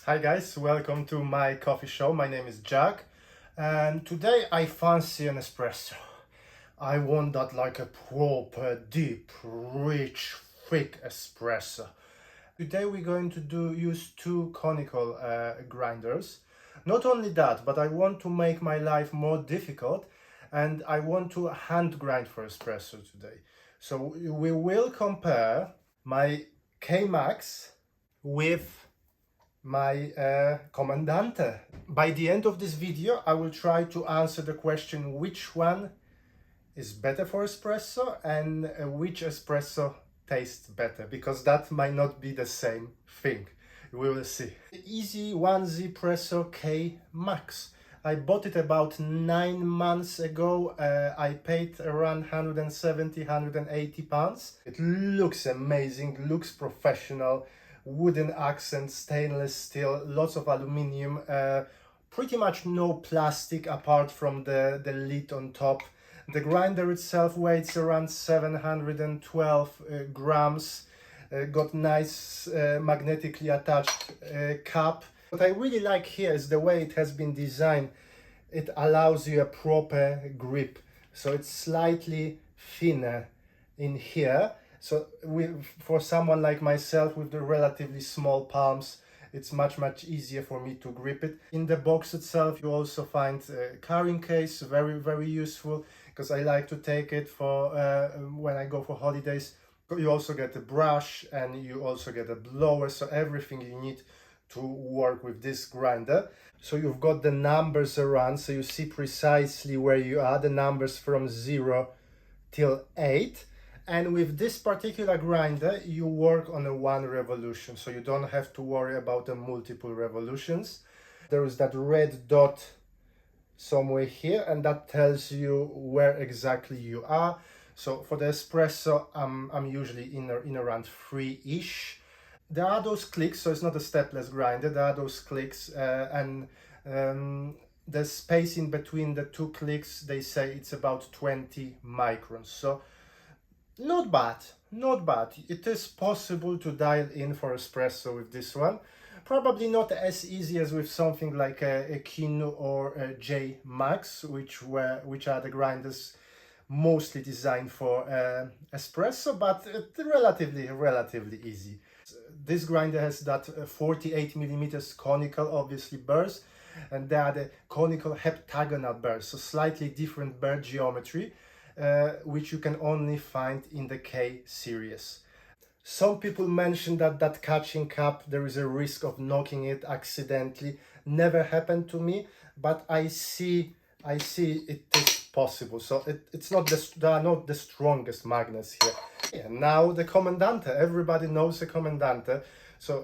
Hi guys, welcome to my coffee show. My name is Jack and today I fancy an espresso. I want that like a proper, deep, rich, thick espresso. Today we're going to use two conical grinders. Not only that, but I want to make my life more difficult and I want to hand grind for espresso today. So we will compare my K-Max with my Comandante. By the end of this video, I will try to answer the question which one is better for espresso and which espresso tastes better, because that might not be the same thing. We will see. Easy 1Zpresso K Max. I bought it about 9 months ago. I paid around 170-180 pounds. It looks amazing, looks professional. Wooden accent, stainless steel, lots of aluminium, pretty much no plastic apart from the lid on top. The grinder itself weighs around 712 grams. Got nice magnetically attached cap. What I really like here is the way it has been designed. It allows you a proper grip, so it's slightly thinner in here. So for someone like myself with the relatively small palms, it's much easier for me to grip it. In the box itself, you also find a carrying case, very useful, because I like to take it for when I go for holidays. You also get a brush and you also get a blower, so everything you need to work with this grinder. So you've got the numbers around, so you see precisely where you are, the numbers from 0 till 8. And with this particular grinder, you work on a 1 revolution, so you don't have to worry about the multiple revolutions. There is that red dot somewhere here, and that tells you where exactly you are. So for the espresso, I'm usually in around 3-ish. There are those clicks, so it's not a stepless grinder. There are those clicks, and the space in between the two clicks, they say it's about 20 microns. So not bad. It is possible to dial in for espresso with this one. Probably not as easy as with something like a Kinu or a J Max, which are the grinders mostly designed for espresso, but relatively easy. This grinder has that 48 millimeters conical, obviously, burrs, and they are the conical heptagonal burrs, so slightly different burr geometry. Which you can only find in the K series. Some people mention that catching cap, there is a risk of knocking it accidentally. Never happened to me, but I see it is possible. So it's not they are not the strongest magnets here. Yeah, now the Comandante, everybody knows the Comandante. So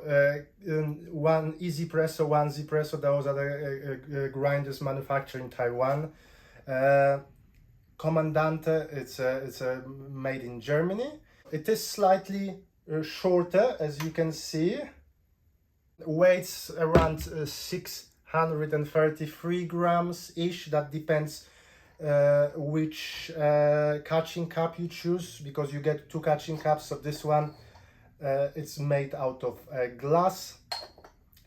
1Zpresso, those are the grinders manufactured in Taiwan. Comandante, it's a made in Germany. It is slightly shorter, as you can see. Weighs around 633 grams ish. That depends which catching cap you choose, because you get two catching caps. So this one, it's made out of glass.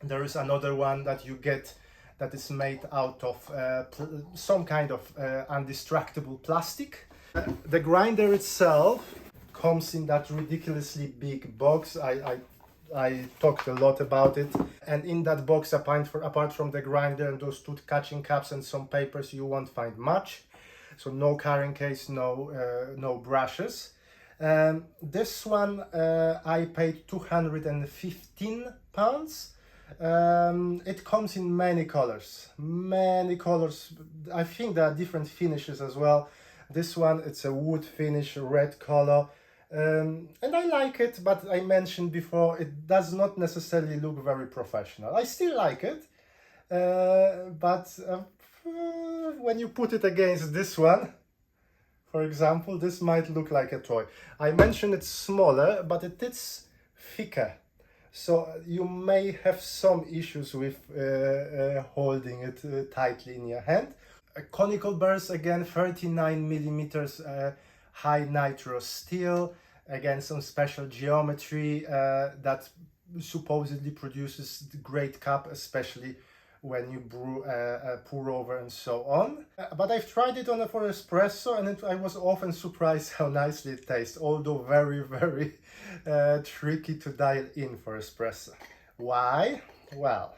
There is another one that you get that is made out of some kind of undestructible plastic. The grinder itself comes in that ridiculously big box. I talked a lot about it, and in that box, apart from the grinder and those two catching caps and some papers, you won't find much. So no carrying case, no brushes. This one I paid 215 pounds. It comes in many colors. I think there are different finishes as well. This one, it's a wood finish, red color, and I like it, but I mentioned before, it does not necessarily look very professional. I still like it, but when you put it against this one, for example, this might look like a toy. I mentioned it's smaller, but it is thicker. So you may have some issues with holding it tightly in your hand. Conical burrs, again, 39 millimeters high nitro steel. Again, some special geometry that supposedly produces the great cup, especially when you brew a pour over and so on. But I've tried it on for espresso, and I was often surprised how nicely it tastes, although very, very tricky to dial in for espresso. Why? Well,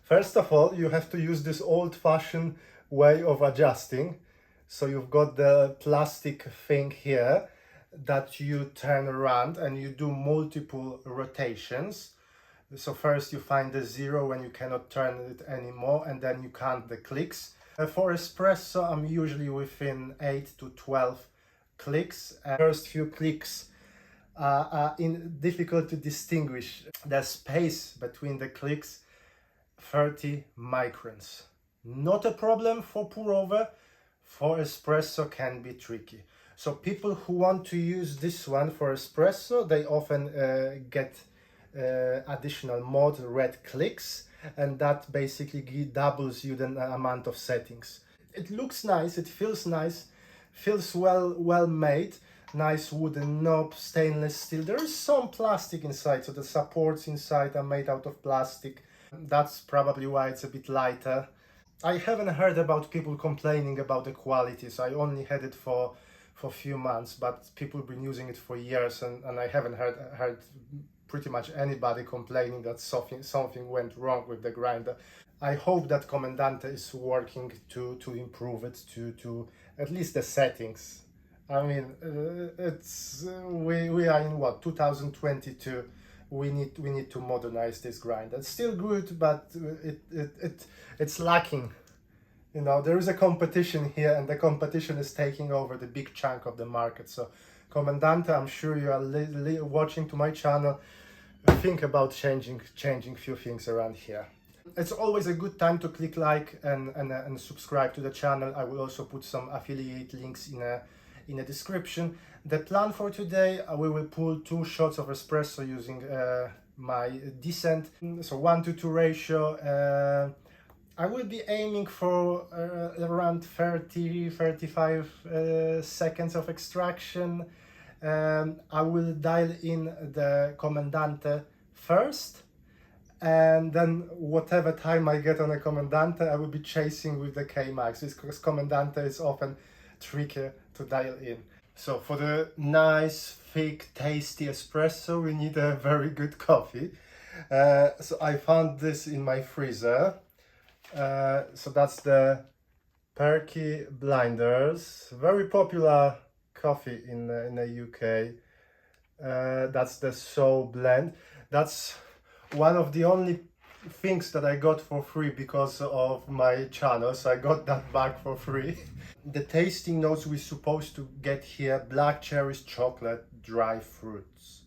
first of all, you have to use this old-fashioned way of adjusting. So you've got the plastic thing here that you turn around and you do multiple rotations. So first you find the zero when you cannot turn it anymore, and then you count the clicks. For espresso, I'm usually within 8 to 12 clicks. First few clicks are difficult to distinguish. The space between the clicks, 30 microns. Not a problem for pour over. For espresso can be tricky. So people who want to use this one for espresso, they often get additional mod red clicks, and that basically doubles you the amount of settings. It looks nice, it feels nice, feels well made. Nice wooden knob, stainless steel. There is some plastic inside, so the supports inside are made out of plastic. That's probably why it's a bit lighter. I haven't heard about people complaining about the quality, so I only had it for a few months, but people have been using it for years, and I haven't heard pretty much anybody complaining that something went wrong with the grinder. I hope that Comandante is working to improve it to at least the settings. I mean, we are in what, 2022. We need to modernize this grinder. It's still good, but it's lacking. You know, there is a competition here, and the competition is taking over the big chunk of the market. So, Comandante, I'm sure you are watching to my channel. Think about changing few things around here. It's always a good time to click like and subscribe to the channel. I will also put some affiliate links in the description. The plan for today, we will pull 2 shots of espresso using my Descent, so 1:2 ratio. I will be aiming for around 30-35 seconds of extraction. I will dial in the Comandante first, and then whatever time I get on a Comandante, I will be chasing with the K-Max, because Comandante is often trickier to dial in. So for the nice, thick, tasty espresso, we need a very good coffee. So I found this in my freezer. So that's the Perky Blinders, very popular coffee in the UK. That's the Soul Blend. That's one of the only things that I got for free because of my channel, so I got that back for free. The tasting notes we're supposed to get here: black cherries, chocolate, dry fruits.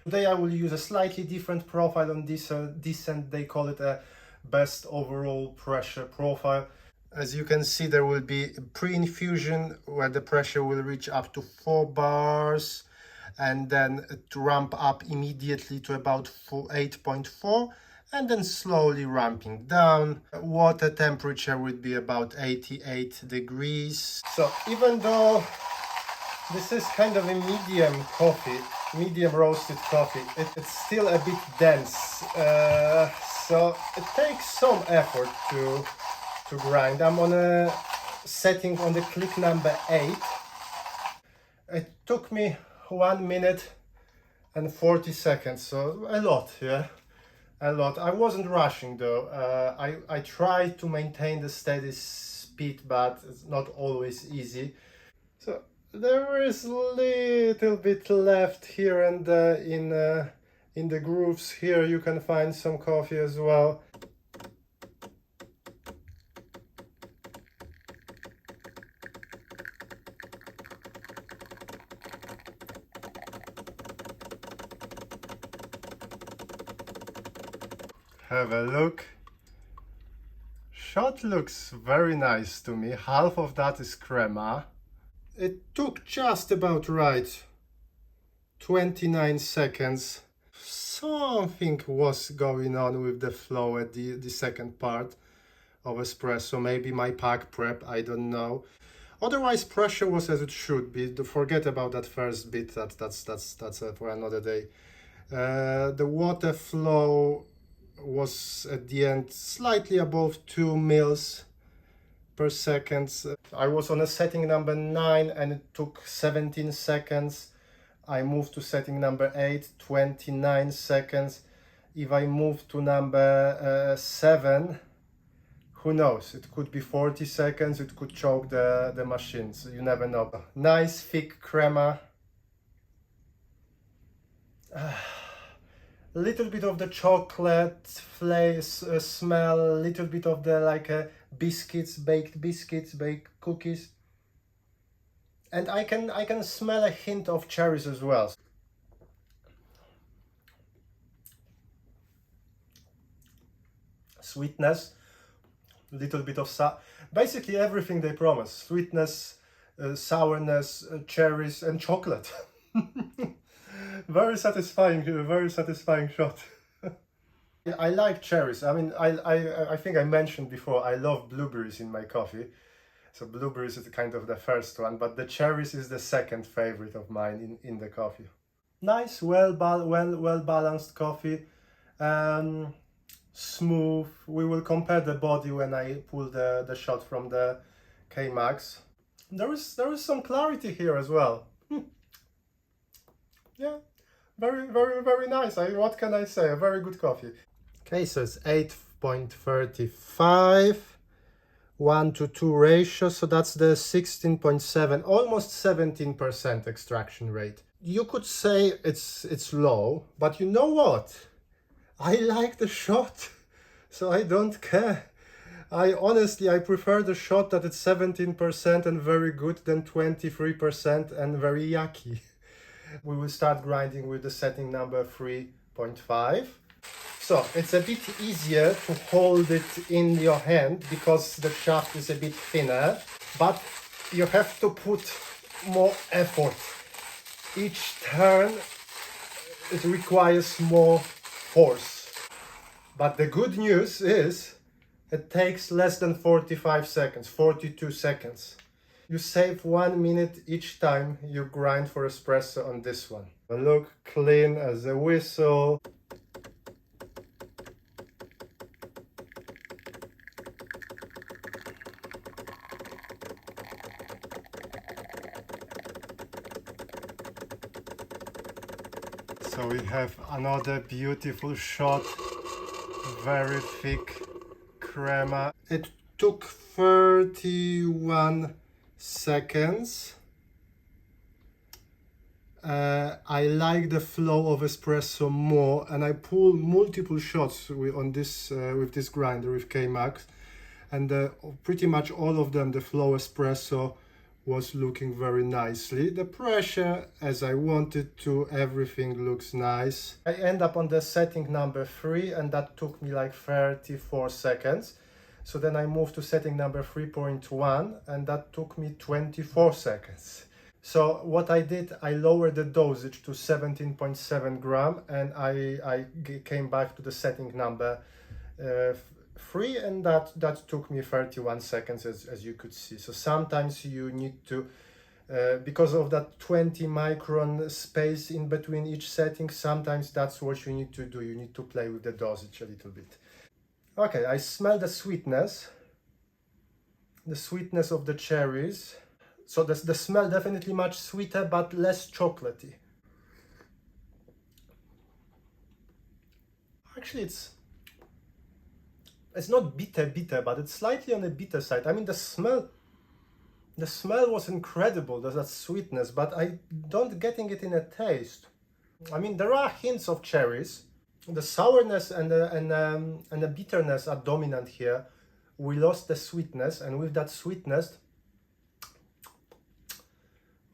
Today I will use a slightly different profile on this Descent. They call it a best overall pressure profile. As you can see, there will be pre-infusion where the pressure will reach up to 4 bars, and then to ramp up immediately to about 8.4, and then slowly ramping down. Water temperature would be about 88 degrees. So even though this is kind of a medium roasted coffee, it's still a bit dense. So it takes some effort to grind. I'm on a setting on the click number 8. It took me 1 minute and 40 seconds, so a lot, yeah, a lot. I wasn't rushing though. I tried to maintain the steady speed, but it's not always easy. So there is a little bit left here and in the grooves here. You can find some coffee as well. Have a look. Shot looks very nice to me. Half of that is crema. It took just about right 29 seconds. Something was going on with the flow at the second part of espresso. Maybe my pack prep, I don't know. Otherwise, pressure was as it should be. Forget about that first bit. That's for another day. The water flow was at the end slightly above 2 mils per second. I was on a setting number 9 and it took 17 seconds. I moved to setting number 8, 29 seconds. If I move to number 7, who knows? It could be 40 seconds, it could choke the machine, so you never know. Nice thick crema. A little bit of the chocolate smell, a little bit of the biscuits, baked cookies. And I can smell a hint of cherries as well. Sweetness, little bit of basically everything they promise. Sweetness, sourness, cherries and chocolate. Very satisfying shot. I like cherries. I mean, I think I mentioned before, I love blueberries in my coffee. So blueberries is kind of the first one, but the cherries is the second favorite of mine in the coffee. Nice, well balanced coffee. Smooth. We will compare the body when I pull the shot from the K-Max. There is some clarity here as well. Yeah, very nice. What can I say? A very good coffee. Okay, so it's 8.35, 1:2 ratio. So that's the 16.7, almost 17% extraction rate. You could say it's low, but you know what? I like the shot, so I don't care. I prefer the shot that it's 17% and very good than 23% and very yucky. We will start grinding with the setting number 3.5. So it's a bit easier to hold it in your hand because the shaft is a bit thinner, but you have to put more effort. Each turn, it requires more force. But the good news is it takes less than 45 seconds, 42 seconds. You save 1 minute each time you grind for espresso on this one. Look clean as a whistle. So we have another beautiful shot, very thick crema. It took 31 seconds. I like the flow of espresso more, and I pull multiple shots with this grinder with K-Max, and pretty much all of them, the flow espresso was looking very nicely. The pressure as I wanted to, everything looks nice. I end up on the setting number 3 and that took me like 34 seconds. So then I moved to setting number 3.1 and that took me 24 seconds. So what I did, I lowered the dosage to 17.7 gram and I came back to the setting number 3 and that took me 31 seconds as you could see. So sometimes you need to, because of that 20 micron space in between each setting, sometimes that's what you need to do. You need to play with the dosage a little bit. Okay, I smell the sweetness of the cherries. So the smell definitely much sweeter but less chocolatey. Actually it's not bitter, but it's slightly on the bitter side. I mean, the smell was incredible, there's that sweetness, but I don't getting it in a taste. I mean, there are hints of cherries. The sourness and the bitterness are dominant here. We lost the sweetness, and with that sweetness,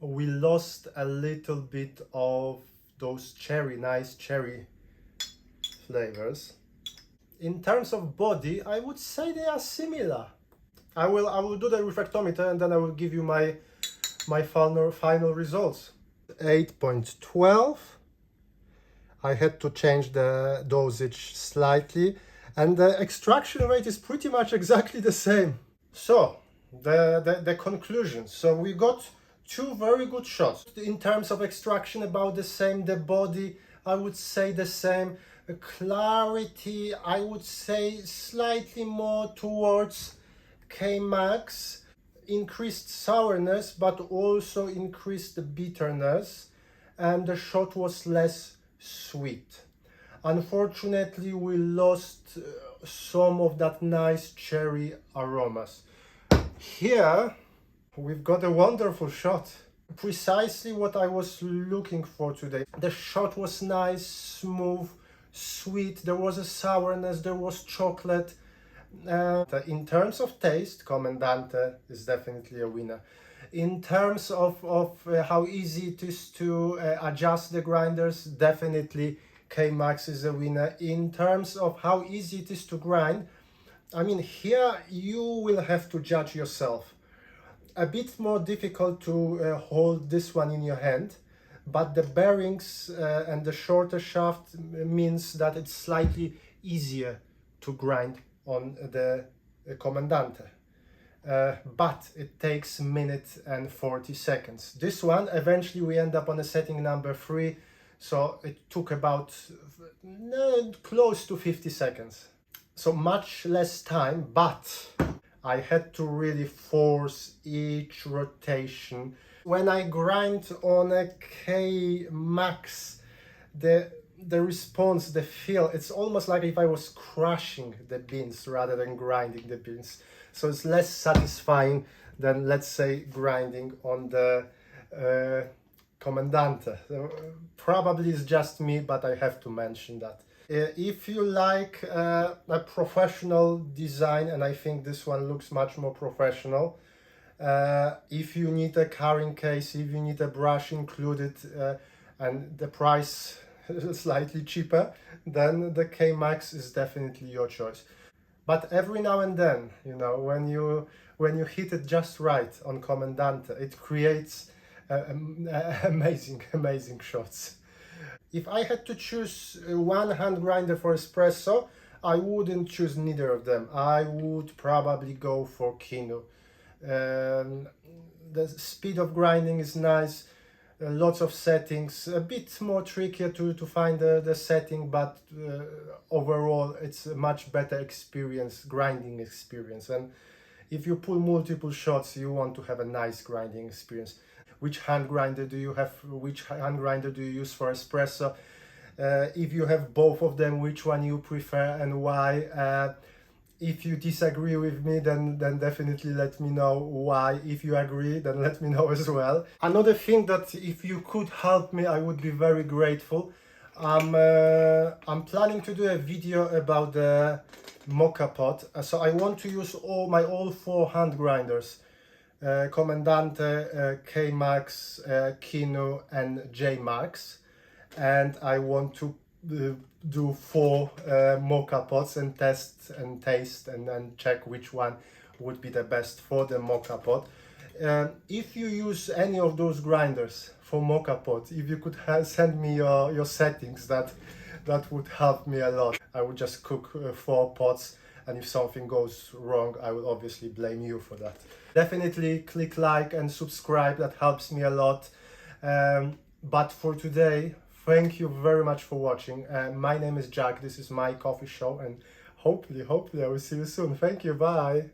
we lost a little bit of those nice cherry flavors. In terms of body, I would say they are similar. I will do the refractometer and then I will give you my final results. 8.12. I had to change the dosage slightly, and the extraction rate is pretty much exactly the same. So the conclusion. So we got two very good shots. In terms of extraction, about the same. The body, I would say the same. Clarity, I would say slightly more towards K-Max. Increased sourness, but also increased the bitterness, and the shot was less sweet. Unfortunately, we lost some of that nice cherry aromas. Here, we've got a wonderful shot. Precisely what I was looking for today. The shot was nice, smooth, sweet. There was a sourness, there was chocolate. In terms of taste, Comandante is definitely a winner. In terms of how easy it is to adjust the grinders, definitely K-Max is a winner. In terms of how easy it is to grind, I mean, here you will have to judge yourself. A bit more difficult to hold this one in your hand, but the bearings and the shorter shaft means that it's slightly easier to grind on the Comandante. But it takes 1:40 seconds. This one, eventually we end up on a setting number 3, so it took about close to 50 seconds. So much less time, but I had to really force each rotation. When I grind on a K-Max, the response, the feel, it's almost like if I was crushing the beans rather than grinding the beans. So it's less satisfying than, let's say, grinding on the Comandante. Probably it's just me, but I have to mention that. If you like a professional design, and I think this one looks much more professional, if you need a carrying case, if you need a brush included, and the price slightly cheaper, then the K-Max is definitely your choice. But every now and then, you know, when you hit it just right on Comandante, it creates amazing shots. If I had to choose one hand grinder for espresso, I wouldn't choose neither of them. I would probably go for Kinu. The speed of grinding is nice. Lots of settings, a bit more trickier to find the setting, but overall it's a much better experience, grinding experience. And if you pull multiple shots, you want to have a nice grinding experience. Which hand grinder do you have? Which hand grinder do you use for espresso? If you have both of them, which one you prefer and why? If you disagree with me, then definitely let me know why. If you agree, then let me know as well. Another thing that if you could help me, I would be very grateful. I'm planning to do a video about the mocha pot. So I want to use all 4 hand grinders. Comandante, K-Max, Kinu and J-Max. And I want to do 4 mocha pots and test and taste and then check which one would be the best for the mocha pot. If you use any of those grinders for mocha pot, if you could send me your settings, that would help me a lot. I would just cook 4 pots, and if something goes wrong, I will obviously blame you for that. Definitely click like and subscribe, that helps me a lot. But for today, thank you very much for watching. My name is Jack, this is my coffee show, and hopefully I will see you soon. Thank you, bye.